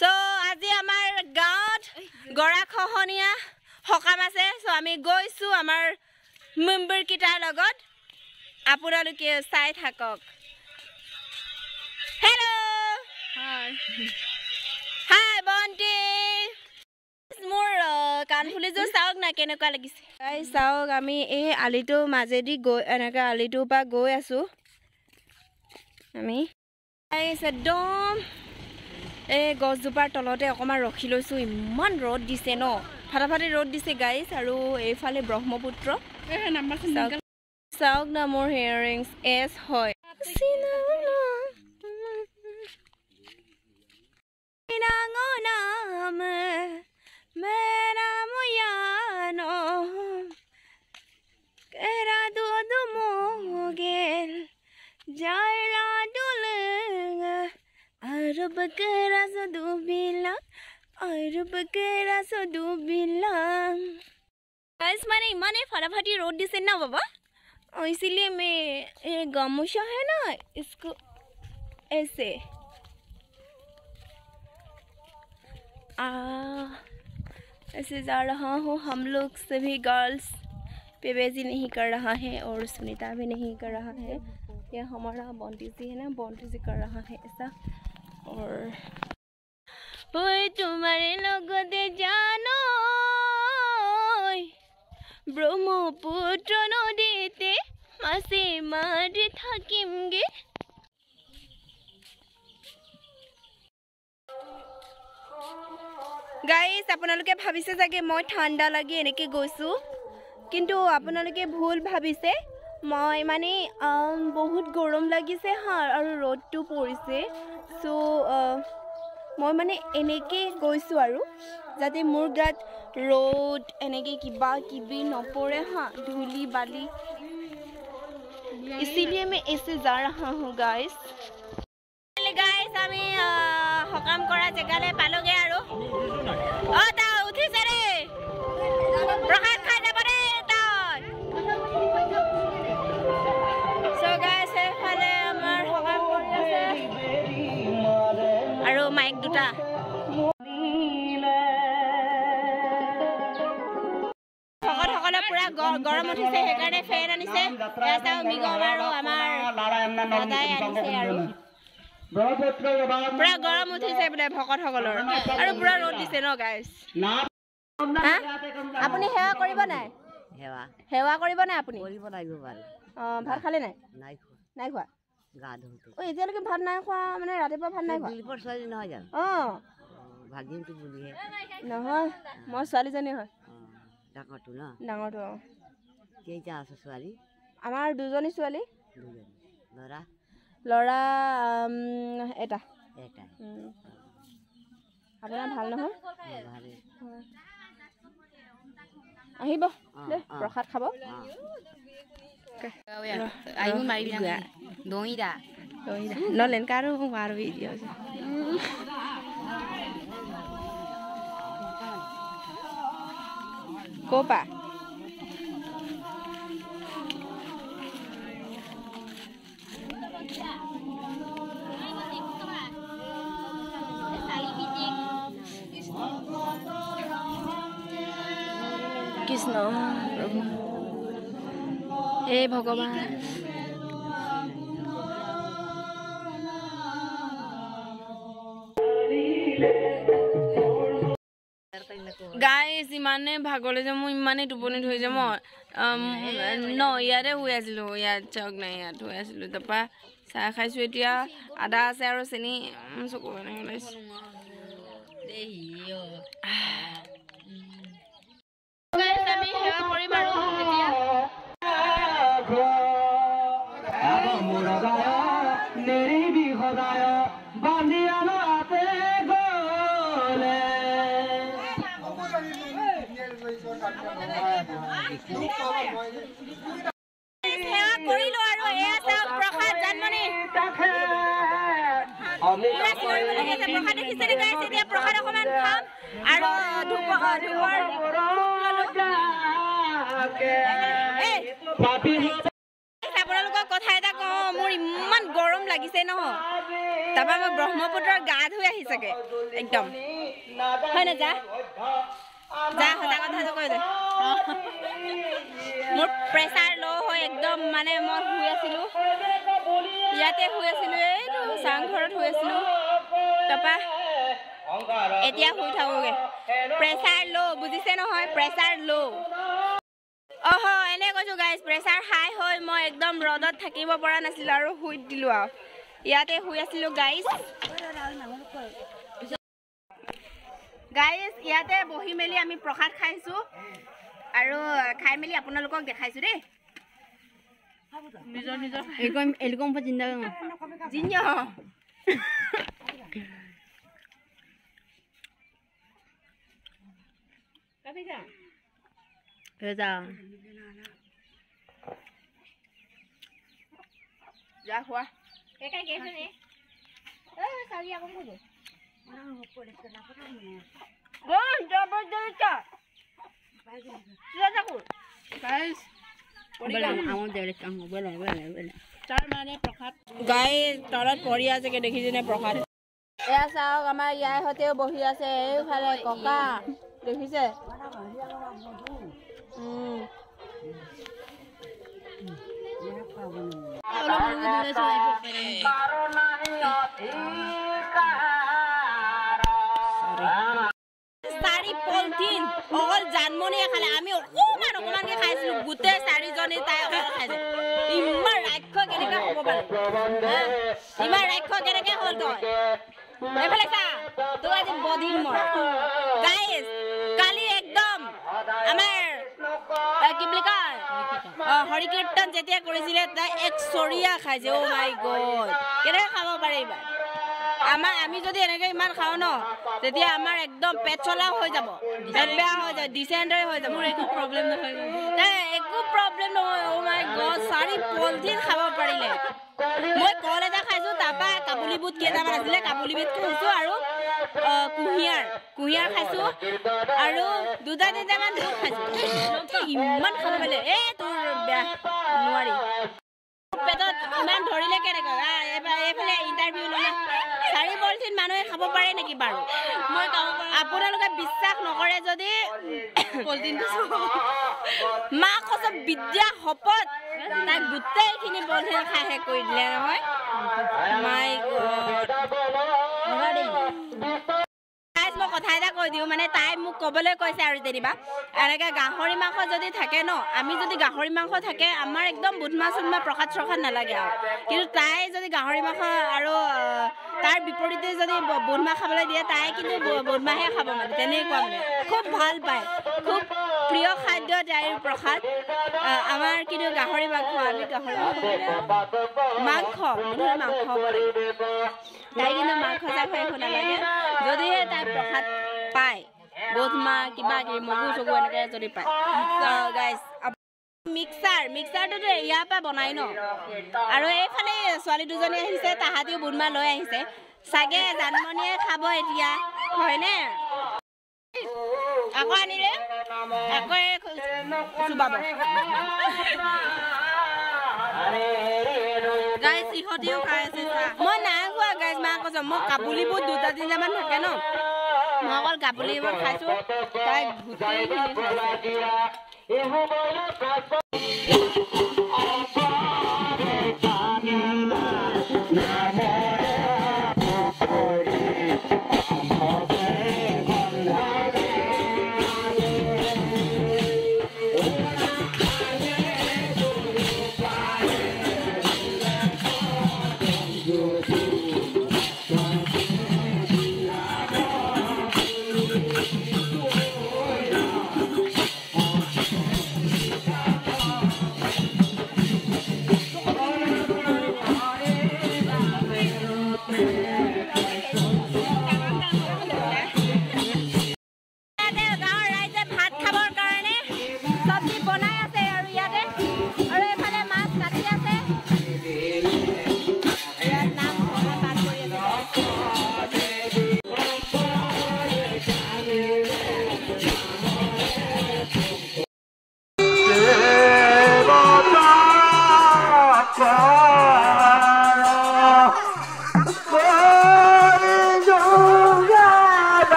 So আজি আমাৰ গাঁৱত গৰাখহনীয়া হকাম আছে। So আমি গৈছো আমাৰ মেম্বাৰ কিটাৰ লগত। আপোনালোকে চাই থাকক। হেল্ল' হাই হাই বন্টি মোৰ কানফুলিযোৰ চাওক না কেনেকুৱা লাগিছে। গাইজ চাওক আমি এই আলিটো মাজেদি গৈ এনেকৈ আলিটোৰ পৰা গৈ আছোঁ আমি। গাইজ একদম এই গছজোপাৰ তলতে অকণমান ৰখি লৈছোঁ। ইমান ৰ'দ দিছে ন, ফাটাফাটি ৰ'দ দিছে গাইজ। আৰু এইফালে ব্ৰহ্মপুত্ৰ চাওক না মোৰ হেয়াৰিংছ এছ হয়। मैंने इमाने फटाफटी रोड दिसे ना बाबा, इसीलिए मैं ये गामूचा है ना इसको ऐसे ऐसे जा रहा हूँ। हम लोग सभी गर्ल्स पेबेजी नहीं कर रहा है और सुनीता भी नहीं कर रहा है। यह हमारा बॉन्टी जी है ना, बॉन्टी जी कर रहा है ऐसा। और तुम्हारे लोग दे जानो ब्रह्मपुत्र नदीते मासे मारि থাকিমগে। গাইজ আপোনালোকে ভাবিছে চাগে মই ঠাণ্ডা লাগি এনেকৈ গৈছোঁ, কিন্তু আপোনালোকে ভুল ভাবিছে। মই মানে বহুত গৰম লাগিছে হা, আৰু ৰ'দটো পৰিছে। চ' মই মানে এনেকৈ গৈছোঁ আৰু যাতে মোৰ গাত ৰ'দ এনেকৈ কিবা কিবি নপৰে হা, ধূলি বালি। इसीलिए मैं ऐसे जा रहा हूँ गाइस। गाइस আমি হকাম কৰা জেগালৈ পালোগে আৰু অ তা উঠিছে ৰে প্ৰসাদ খাই যাব ৰে তই। সো গাইস এফালে আমাৰ হকাম কৰি আছে আৰু মাইক দুটা। পুৰা গৰম উঠিছে, সেইকাৰণে ফেন আনিছে। মিগম আৰু আমাৰ দাদাই আনিছে আৰু পুৰা গৰম উঠিছে বোলে ভকতসকলৰ, আৰু পুৰা ৰ'দ দিছে ন গাইজ। আপুনি সেৱা কৰিব নাই? সেৱা কৰিব নাই আপুনি? অঁ ভাত খালে নাই? নাই খোৱা। অঁ এতিয়ালৈকে ভাত নাই খোৱা মানে ৰাতিপুৱা ভাত নাই খোৱা? অঁ নহয়, মই ছোৱালীজনী হয়। ডাঙৰটো অঁ। কেইটা আছে ছোৱালী? আমাৰ দুজনী ছোৱালী। ল'ৰা এটা। আপোনাৰ ভাল নহয়? আহিব দেই প্ৰসাদ খাব। নলেন কাৰো আৰু ভিডিঅ' ক'পা কৃষ্ণ প্ৰভু হে ভগৱান। গাইজ ইমানে ভাগলে যে মোৰ ইমানেই টোপনি ধৰিছে। মই ন ইয়াতে শুই আছিলোঁ, ইয়াত চাওক নাই ইয়াত শুই আছিলোঁ। তাৰপৰা চাহ খাইছোঁ, এতিয়া আদা আছে আৰু চেনি চকু এনেকৈ ওলাইছোঁ। আমি সেৱা কৰিম আৰু এতিয়া সেৱা কৰিলোঁ আৰু এয়া চাওক প্ৰসাদ জানমণি প্ৰসাদ দেখিছে নে গাইছে। এতিয়া প্ৰসাদ অকণমান খাম আৰু আপোনালোকক কথা এটা কওঁ, মোৰ ইমান গৰম লাগিছে নহয়। তাৰপৰা মই ব্ৰহ্মপুত্ৰৰ গা ধুই আহিছাগে একদম হয় না যা যা সঁচা কথাটো কৈ দে মোৰ প্ৰেছাৰ ল' হৈ একদম মানে মই শুই আছিলোঁ ইয়াতে শুই আছিলোঁ এইটো চাংঘৰত শুই আছিলোঁ তাৰপৰা এতিয়া শুই থাকোঁগৈ প্ৰেছাৰ ল' বুজিছে নহয় প্ৰেছাৰ ল' এনে কৈছোঁ গাইজ প্ৰেছাৰ হাই হৈ মই একদম ৰ'দত থাকিব পৰা নাছিলোঁ আৰু শুই দিলোঁ আৰু ইয়াতে শুই আছিলোঁ গাইজ ইয়াতে বহি মেলি আমি প্ৰসাদ খাইছোঁ আৰু খাই মেলি আপোনালোকক দেখাইছোঁ দেই নিজৰ নিজৰ এলকম জিন্দা জিন্য যা খোৱা গাই তলত পৰি আছে দেখিছেনে প্ৰসাদ এয়া চাওক আমাৰ ইয়াৰ সৈতেও বহি আছে এইফালে ককা দেখিছে চাৰি পলিথিন অকল জানমনিয়ে খালে আমি অকমানকে খাইছিলো গোটেই চাৰিজনী তাই অকল খাইছে ইমান ৰাক্ষ কেনেকে হ'ব পাৰে ইমান ৰাক্ষ কেনেকে হ'ল তই এইফালে চা তোক আজি বধিম মই গাইজ কালি একদম আমাৰ কি বুলি কয় হৰি কীৰ্তন যেতিয়া কৰিছিলে তাই এক চৰিয়া খাইছে অ' মাই গড কেনেকে খাব পাৰে এইবাৰ আমি যদি এনেকে ইমান খাওঁ ন তেতিয়া আমাৰ একদম পেট চলা হৈ যাব পেট বেয়া হৈ যায় ডিচেণ্টাৰি হৈ যাব একো প্ৰব্লেম নহয় অ' মাই গড চাৰি পলিথিন খাব পাৰিলে মই কল এটা খাইছোঁ তাৰপৰা কাবুলী বুট কেইটামান আছিলে কাবুলী বুট খাইছোঁ আৰু কুঁহিয়াৰ খাইছোঁ আৰু দুটা তিনিটামান বুট খাইছোঁ ইমান খাব পাৰিলে তোৰ বেয়া নোৱাৰি পেটত ইমান ধৰিলে কেনেকৈ এইফালে ইণ্টাৰভিউ ল'লে চাৰি পলিথিন মানুহে খাব পাৰে নেকি বাৰু মই আপোনালোকে বিশ্বাস নকৰে যদি মা কৈছে বিদ্যা শপত তাই গোটেইখিনি পলিথিন খাই শেষ কৰি দিলে নহয় মাই মই কথা এটা কৈ দিওঁ মানে তাই মোক ক'বলৈ কৈছে আৰু যেনিবা এনেকৈ গাহৰি মাংস যদি থাকে ন আমি যদি গাহৰি মাংস থাকে আমাৰ একদম বুট মাছ প্ৰসাদ চসাদ নালাগে আৰু কিন্তু তাই যদি গাহৰি মাংস আৰু তাৰ বিপৰীতে যদি বুট মাছ খাবলৈ দিয়ে তাই কিন্তু বুট মাছহে খাব মানে তেনেকুৱা মানে খুব ভাল পায় খুব প্ৰিয় খাদ্য তাইৰ প্ৰসাদ আমাৰ কিন্তু গাহৰি মাংস আমি গাহৰি মাংস হ'ব লাগে তাই কিন্তু মাংস চাংস একো নালাগে যদিহে তাই প্ৰসাদ পায় বুট মাছ কিবা কিবি মগু চগু এনেকৈ যদি পায় গাইজ মিক্সাৰটোতো ইয়াৰ পৰা বনাই ন আৰু এইফালে ছোৱালী দুজনী আহিছে তাহাঁতিও বুট মাছ লৈ আহিছে চাগে জানমনিয়ে খাব এতিয়া হয়নে আকৌ আনিলে আকৌ চুবাব গাইজ ইহঁতিও খাই আছে মই নাই খোৱা গাইজ মা কৈছো মই কাবুলী বুট দুটা তিনিটামান থাকে ন মই অকল কাবুলী বুট খাইছোঁ তাই গোটেইখিনি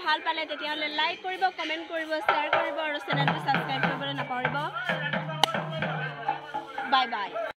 ভাল পালে তেতিয়াহলে লাইক কৰিব কমেন্ট কৰিব শেয়াৰ কৰিব আৰু চেনেলটো সাবস্ক্ৰাইব কৰিবলৈ নাপাহৰিব বাই বাই